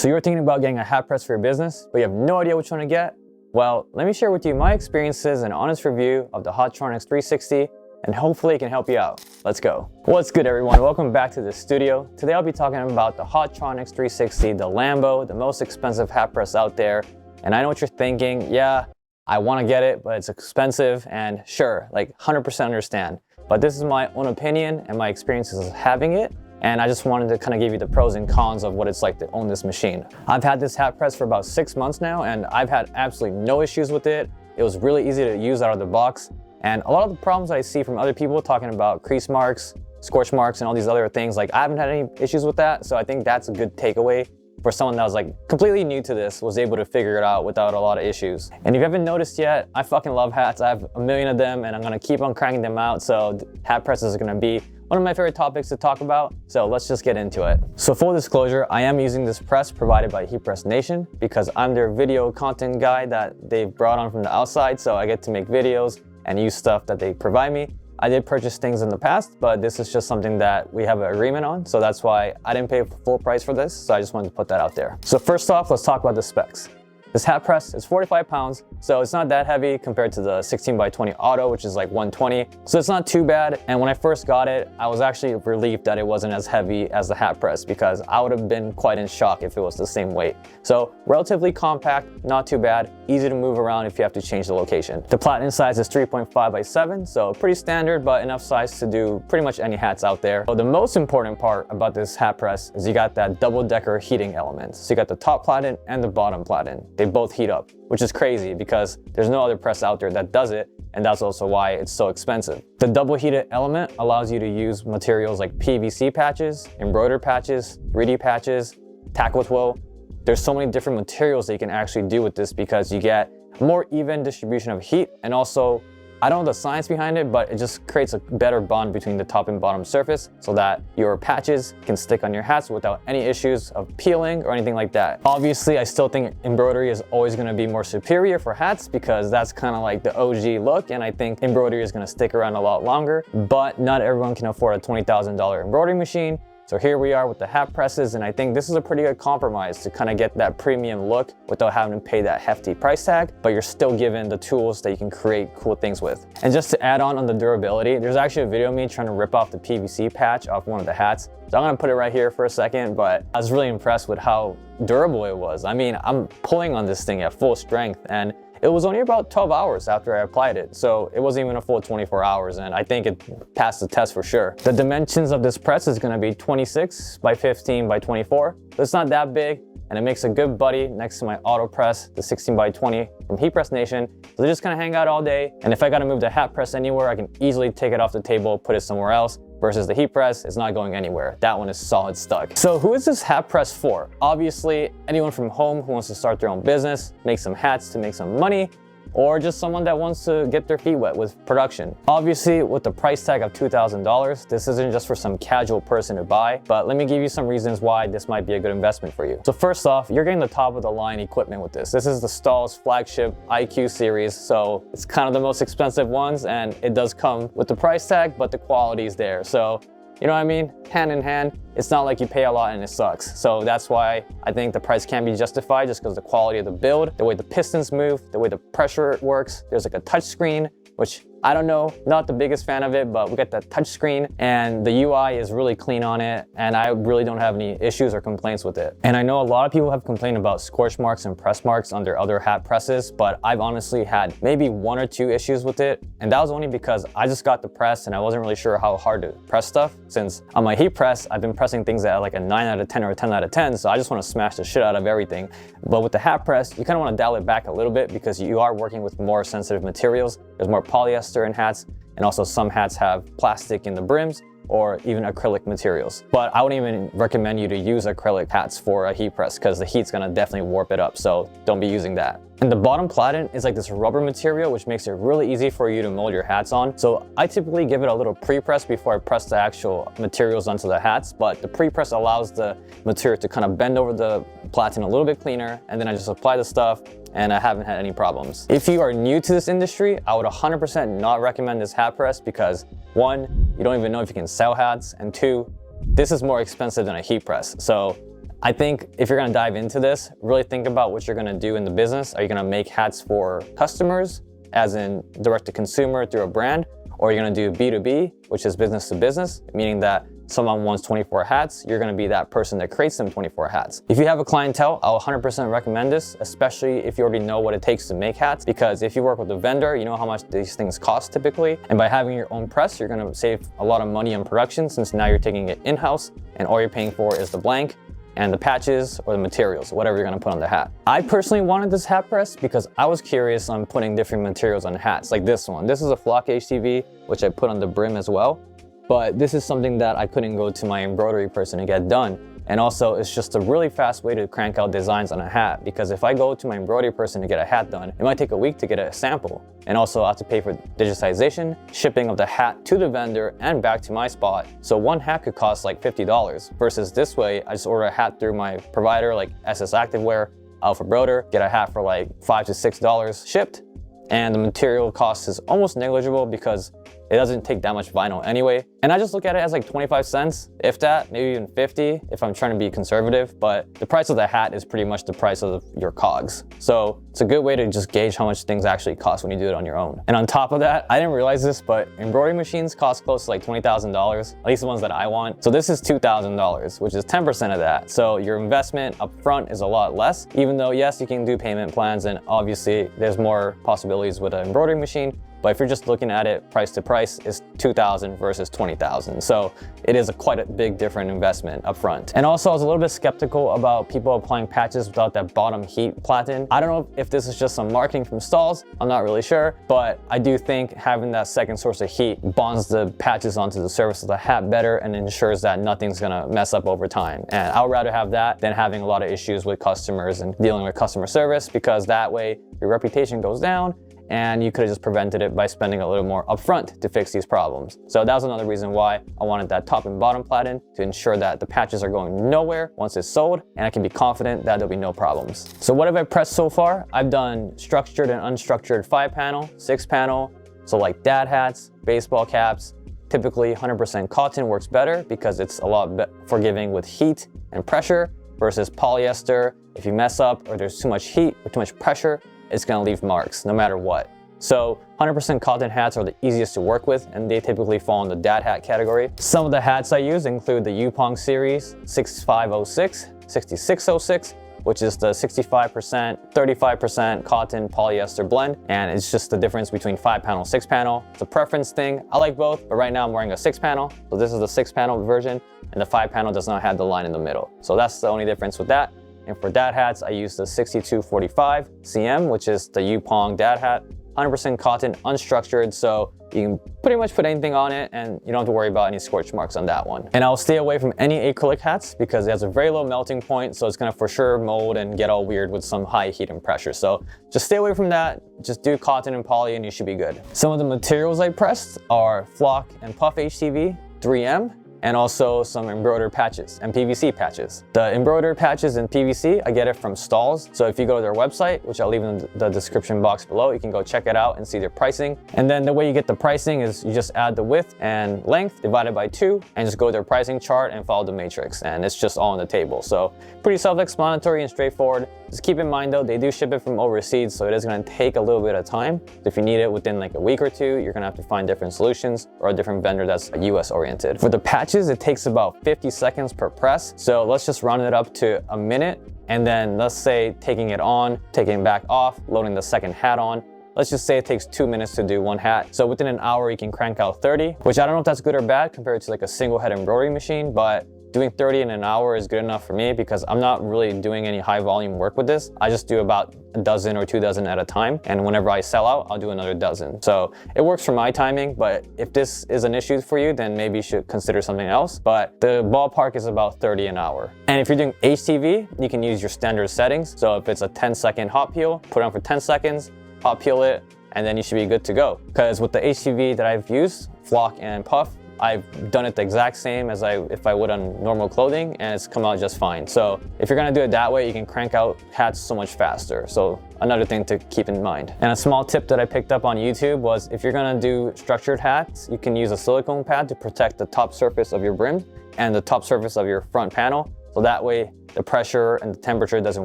So you're thinking about getting a hat press for your business, but you have no idea which one to get? Well, let me share with you my experiences and honest review of the Hotronix 360, and hopefully it can help you out. Let's go. What's good, everyone? Welcome back to the studio. Today I'll be talking about the Hotronix 360, the Lambo, the most expensive hat press out there. And I know what you're thinking. Yeah, I want to get it, but it's expensive, and sure, like 100% understand. But this is my own opinion and my experiences of having it. And I just wanted to kind of give you the pros and cons of what it's like to own this machine. I've had this hat press for about 6 months now, and I've had absolutely no issues with it. It was really easy to use out of the box. And a lot of the problems I see from other people talking about crease marks, scorch marks, and all these other things, like I haven't had any issues with that. So I think that's a good takeaway for someone that was like completely new to this, was able to figure it out without a lot of issues. And if you haven't noticed yet, I fucking love hats. I have a million of them, and I'm gonna keep on cranking them out. So hat presses are gonna be one of my favorite topics to talk about, so let's just get into it. So full disclosure, I am using this press provided by Heat Press Nation because I'm their video content guy that they've brought on from the outside, so I get to make videos and use stuff that they provide me. I did purchase things in the past, but this is just something that we have an agreement on, so that's why I didn't pay full price for this, so I just wanted to put that out there. So first off, let's talk about the specs. This hat press is 45 pounds, so it's not that heavy compared to the 16x20 auto, which is like 120. So it's not too bad. And when I first got it, I was actually relieved that it wasn't as heavy as the hat press, because I would have been quite in shock if it was the same weight. So relatively compact, not too bad, easy to move around if you have to change the location. The platen size is 3.5x7, so pretty standard, but enough size to do pretty much any hats out there. So the most important part about this hat press is you got that double-decker heating element. So you got the top platen and the bottom platen. They both heat up, which is crazy because there's no other press out there that does it, and that's also why it's so expensive. The double heated element allows you to use materials like PVC patches, embroidered patches, 3D patches, tack with wool. There's so many different materials that you can actually do with this because you get more even distribution of heat, and also, I don't know the science behind it, but it just creates a better bond between the top and bottom surface so that your patches can stick on your hats without any issues of peeling or anything like that. Obviously, I still think embroidery is always gonna be more superior for hats because that's kind of like the OG look, and I think embroidery is gonna stick around a lot longer, but not everyone can afford a $20,000 embroidery machine. So here we are with the hat presses, and I think this is a pretty good compromise to kind of get that premium look without having to pay that hefty price tag, but you're still given the tools that you can create cool things with. And just to add on the durability, there's actually a video of me trying to rip off the PVC patch off one of the hats. So I'm gonna put it right here for a second, but I was really impressed with how durable it was. I mean, I'm pulling on this thing at full strength, and it was only about 12 hours after I applied it, so it wasn't even a full 24 hours, and I think it passed the test for sure. The dimensions of this press is gonna be 26 by 15 by 24, so it's not that big, and it makes a good buddy next to my auto press, the 16x20 from Heat Press Nation. So they're just gonna hang out all day, and if I gotta move the hat press anywhere, I can easily take it off the table, put it somewhere else, versus the heat press is not going anywhere. That one is solid stuck. So who is this hat press for? Obviously, anyone from home who wants to start their own business, make some hats to make some money, or just someone that wants to get their feet wet with production. Obviously, with the price tag of $2,000, this isn't just for some casual person to buy, but let me give you some reasons why this might be a good investment for you. So first off, you're getting the top of the line equipment with this. This is the Stahls flagship IQ series, so it's kind of the most expensive ones, and it does come with the price tag, but the quality is there. So, you know what I mean? Hand in hand, it's not like you pay a lot and it sucks. So that's why I think the price can be justified, just because the quality of the build, the way the pistons move, the way the pressure works. There's like a touch screen, which I don't know, not the biggest fan of it, but we got that touch screen, and the UI is really clean on it, and I really don't have any issues or complaints with it. And I know a lot of people have complained about scorch marks and press marks on their other hat presses, but I've honestly had maybe 1 or 2 issues with it, and that was only because I just got the press and I wasn't really sure how hard to press stuff, since on my heat press, I've been pressing things at like a 9 out of 10 or a 10 out of 10, so I just want to smash the shit out of everything. But with the hat press, you kind of want to dial it back a little bit because you are working with more sensitive materials. There's more polyester in hats, and also some hats have plastic in the brims or even acrylic materials. But I wouldn't even recommend you to use acrylic hats for a heat press because the heat's gonna definitely warp it up, so don't be using that. And the bottom platen is like this rubber material, which makes it really easy for you to mold your hats on. So I typically give it a little pre-press before I press the actual materials onto the hats, but the pre-press allows the material to kind of bend over the platen a little bit cleaner, and then I just apply the stuff, and I haven't had any problems. If you are new to this industry, I would 100% not recommend this hat press because 1, you don't even know if you can sell hats, and 2, this is more expensive than a heat press. So I think if you're gonna dive into this, really think about what you're gonna do in the business. Are you gonna make hats for customers, as in direct to consumer through a brand? Or are you gonna do B2B, which is business to business, meaning that someone wants 24 hats, you're gonna be that person that creates them 24 hats. If you have a clientele, I'll 100% recommend this, especially if you already know what it takes to make hats, because if you work with a vendor, you know how much these things cost typically. And by having your own press, you're gonna save a lot of money on production, since now you're taking it in-house and all you're paying for is the blank and the patches or the materials, whatever you're gonna put on the hat. I personally wanted this hat press because I was curious on putting different materials on hats, like this one. This is a flock HTV, which I put on the brim as well. But this is something that I couldn't go to my embroidery person to get done. And also, it's just a really fast way to crank out designs on a hat, because if I go to my embroidery person to get a hat done, it might take a week to get a sample. And also I have to pay for digitization, shipping of the hat to the vendor and back to my spot. So one hat could cost like $50 versus this way, I just order a hat through my provider like SS Activewear, Alpha Broder, get a hat for like $5 to $6 shipped. And the material cost is almost negligible because it doesn't take that much vinyl anyway. And I just look at it as like 25 cents, if that, maybe even 50 if I'm trying to be conservative. But the price of the hat is pretty much the price of your cogs. So it's a good way to just gauge how much things actually cost when you do it on your own. And on top of that, I didn't realize this, but embroidery machines cost close to like $20,000, at least the ones that I want. So this is $2,000, which is 10% of that. So your investment up front is a lot less, even though yes, you can do payment plans and obviously there's more possibilities with an embroidery machine. But if you're just looking at it price to price, it's $2,000 versus $20,000. So it is quite a big different investment up front. And also I was a little bit skeptical about people applying patches without that bottom heat platen. I don't know if this is just some marketing from Stahls, I'm not really sure, but I do think having that second source of heat bonds the patches onto the surface of the hat better and ensures that nothing's gonna mess up over time. And I would rather have that than having a lot of issues with customers and dealing with customer service, because that way your reputation goes down and you could have just prevented it by spending a little more upfront to fix these problems. So that was another reason why I wanted that top and bottom platen, to ensure that the patches are going nowhere once it's sold, and I can be confident that there'll be no problems. So what have I pressed so far? I've done structured and unstructured 5-panel, 6-panel, so like dad hats, baseball caps. Typically 100% cotton works better because it's a lot forgiving with heat and pressure, versus polyester. If you mess up or there's too much heat or too much pressure, it's gonna leave marks no matter what. So 100% cotton hats are the easiest to work with, and they typically fall in the dad hat category. Some of the hats I use include the Yupong series 6506, 6606, which is the 65%, 35% cotton polyester blend. And it's just the difference between 5-panel, 6-panel. It's a preference thing. I like both, but right now I'm wearing a 6-panel. So this is the 6-panel version, and the 5-panel does not have the line in the middle. So that's the only difference with that. And for dad hats, I use the 6245 CM, which is the Yupong dad hat, 100% cotton, unstructured, so you can pretty much put anything on it and you don't have to worry about any scorch marks on that one. And I'll stay away from any acrylic hats because it has a very low melting point, so it's gonna for sure mold and get all weird with some high heat and pressure. So just stay away from that, just do cotton and poly and you should be good. Some of the materials I pressed are flock and puff HTV, 3M, and also some embroidered patches and PVC patches. The embroidered patches and PVC, I get it from Stahls. So if you go to their website, which I'll leave in the description box below, you can go check it out and see their pricing. And then the way you get the pricing is you just add the width and length divided by 2 and just go to their pricing chart and follow the matrix. And it's just all on the table. So pretty self-explanatory and straightforward. Just keep in mind though, they do ship it from overseas, so it is gonna take a little bit of time. If you need it within like a week or 2, you're gonna have to find different solutions or a different vendor that's US oriented. For the patches, it takes about 50 seconds per press. So let's just round it up to a minute. And then let's say taking it on, taking it back off, loading the second hat on. Let's just say it takes 2 minutes to do one hat. So within an hour, you can crank out 30, which I don't know if that's good or bad compared to like a single head embroidery machine, but doing 30 in an hour is good enough for me because I'm not really doing any high volume work with this. I just do about a dozen or 2 dozen at a time. And whenever I sell out, I'll do another dozen. So it works for my timing, but if this is an issue for you, then maybe you should consider something else. But the ballpark is about 30 an hour. And if you're doing HTV, you can use your standard settings. So if it's a 10-second hot peel, put it on for 10 seconds, hot peel it, and then you should be good to go. Because with the HTV that I've used, flock and puff, I've done it the exact same as if I would on normal clothing, and it's come out just fine. So if you're gonna do it that way, you can crank out hats so much faster. So another thing to keep in mind. And a small tip that I picked up on YouTube was if you're gonna do structured hats, you can use a silicone pad to protect the top surface of your brim and the top surface of your front panel. so that way the pressure and the temperature doesn't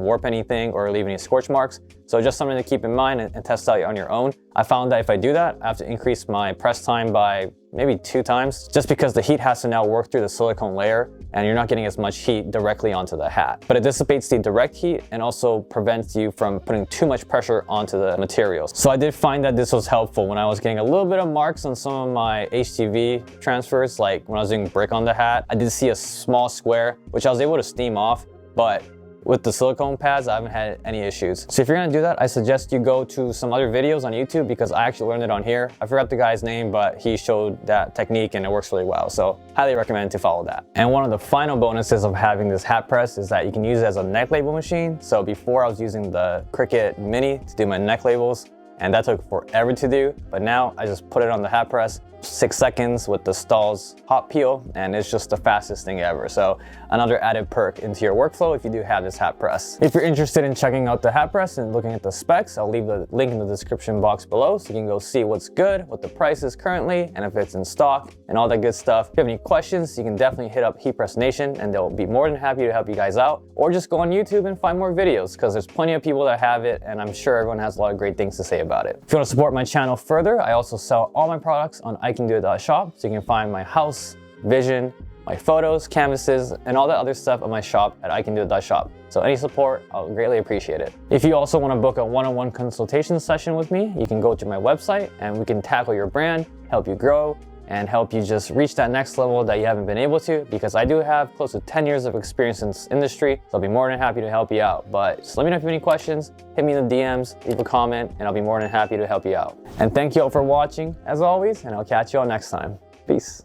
warp anything or leave any scorch marks. So just something to keep in mind and test out on your own. I found that if I do that, I have to increase my press time by maybe 2 times, just because the heat has to now work through the silicone layer and you're not getting as much heat directly onto the hat. But it dissipates the direct heat and also prevents you from putting too much pressure onto the materials. So I did find that this was helpful when I was getting a little bit of marks on some of my HTV transfers, like when I was doing brick on the hat. I did see a small square, which I was able to steam off, but with the silicone pads, I haven't had any issues. So if you're gonna do that, I suggest you go to some other videos on YouTube, because I actually learned it on here. I forgot the guy's name, but he showed that technique and it works really well. So highly recommend to follow that. And one of the final bonuses of having this hat press is that you can use it as a neck label machine. So before I was using the Cricut Mini to do my neck labels, and that took forever to do, but now I just put it on the hat press, 6 seconds with the Stahls hot peel, and it's just the fastest thing ever. So another added perk into your workflow if you do have this hat press. If you're interested in checking out the hat press and looking at the specs, I'll leave the link in the description box below so you can go see what's good, what the price is currently, and if it's in stock, and all that good stuff. If you have any questions, you can definitely hit up Heat Press Nation and they'll be more than happy to help you guys out, or just go on YouTube and find more videos, because there's plenty of people that have it and I'm sure everyone has a lot of great things to say about it. If you want to support my channel further, I also sell all my products on iCanDoIt.shop, so you can find my house, vision, my photos, canvases, and all that other stuff on my shop at iCanDoIt.shop. So any support, I'll greatly appreciate it. If you also want to book a one-on-one consultation session with me, you can go to my website and we can tackle your brand, help you grow, and help you just reach that next level that you haven't been able to, because I do have close to 10 years of experience in this industry, so I'll be more than happy to help you out. But just let me know if you have any questions, hit me in the DMs, leave a comment, and I'll be more than happy to help you out. And thank you all for watching, as always, and I'll catch you all next time. Peace.